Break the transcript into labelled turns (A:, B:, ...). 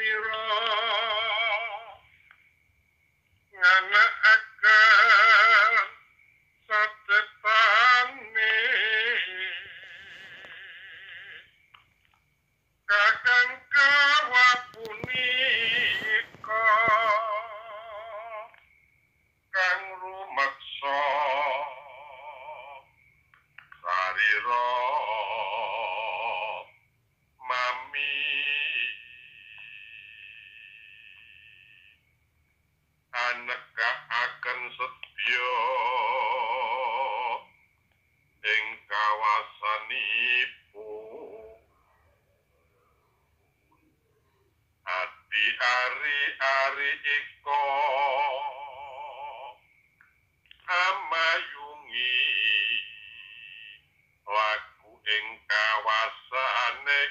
A: sira nganakaken satepane kakang kawapunika kang rumaksa sarira mami anekaaken sedya ing kawasanipun ati ari-ari iko amayungi laku ing kawasane